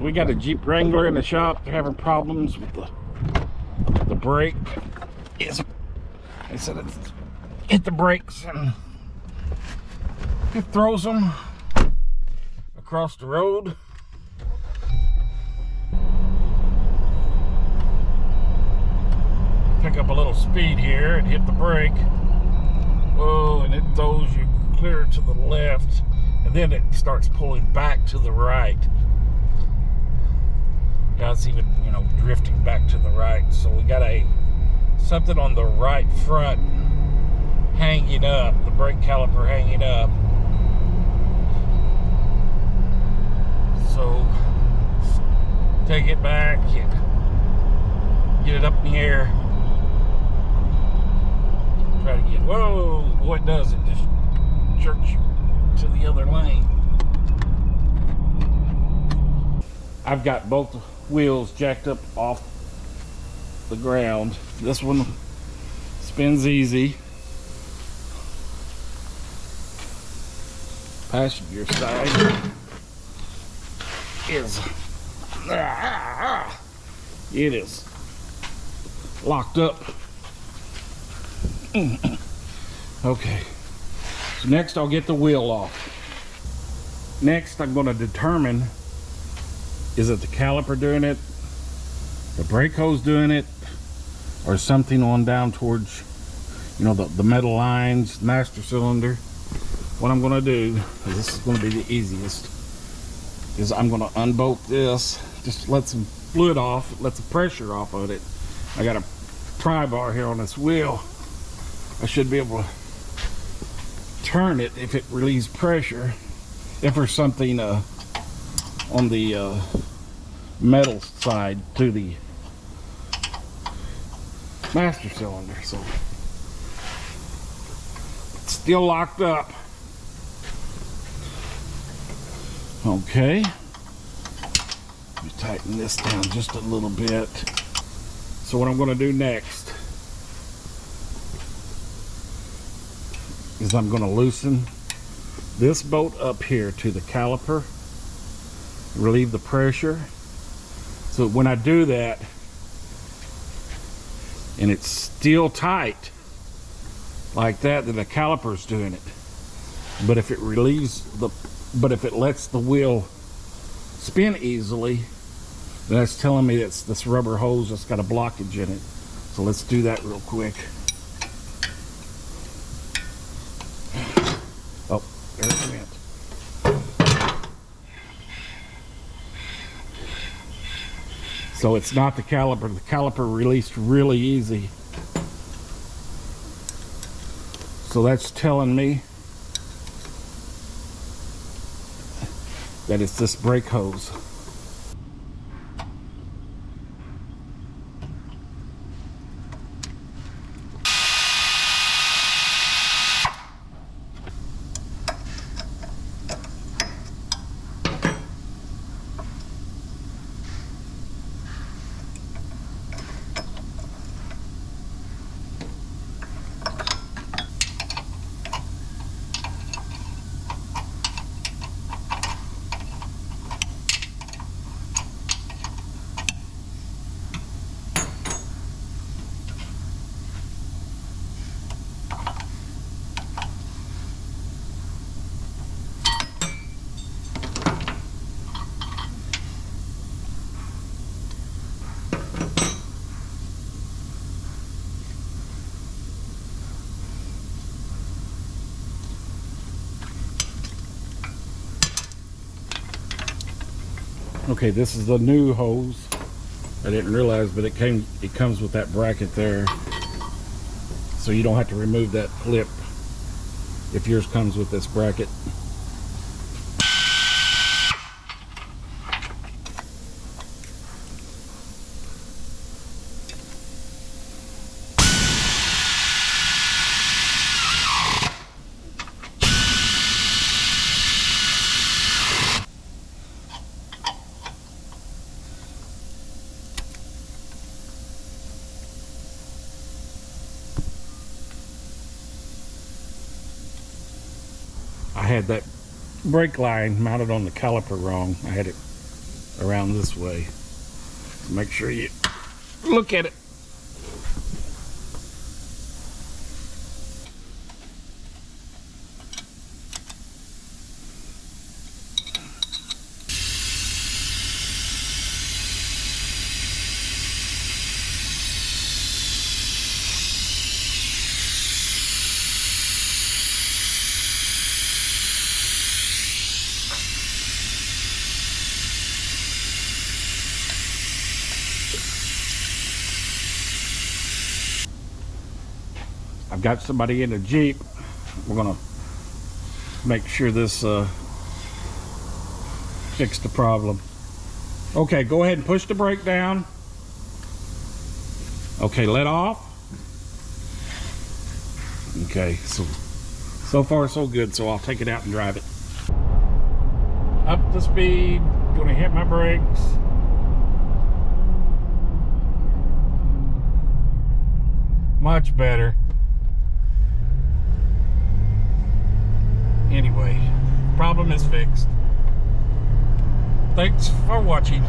we got a Jeep Wrangler in the shop. They're having problems with the brake. They said it hit the brakes and it throws them across the road. Pick up a little speed here and hit the brake. Whoa, and it throws you clear to the left, and then it starts pulling back to the right. Yeah, it's even, drifting back to the right. So we got something on the right front hanging up, the brake caliper hanging up. So take it back and get it up in the air. Try to get, whoa, boy, it does. It just jerks you to the other lane. I've got both wheels jacked up off the ground. This one spins easy. Passenger side is, it is locked up. Okay, so next I'll get the wheel off. Next I'm going to determine, is it the caliper doing it, the brake hose doing it, or something on down towards, the metal lines, master cylinder. What I'm going to do, this is going to be the easiest, is I'm going to unbolt this, just let some fluid off, let the pressure off of it. I got a pry bar here on this wheel. I should be able to turn it if it relieves pressure. If there's something on the metal side to the master cylinder. So it's still locked up. Okay. Let me tighten this down just a little bit. So what I'm going to do next is I'm going to loosen this bolt up here to the caliper, relieve the pressure. So when I do that, and it's still tight like that, then the caliper's doing it. But if it if it lets the wheel spin easily, then that's telling me it's this rubber hose that's got a blockage in it. So let's do that real quick. Oh, there it went. So it's not the caliper. The caliper released really easy. So that's telling me that it's this brake hose. Okay, this is the new hose. I didn't realize, but it comes with that bracket there, so you don't have to remove that clip if yours comes with this bracket. I had that brake line mounted on the caliper wrong. I had it around this way. Make sure you look at it. I've got somebody in a Jeep. We're gonna make sure this fix the problem. Okay, go ahead and push the brake down. Okay, let off. Okay, so far so good, so I'll take it out and drive it. Up the speed, gonna hit my brakes. Much better. Anyway, problem is fixed. Thanks for watching.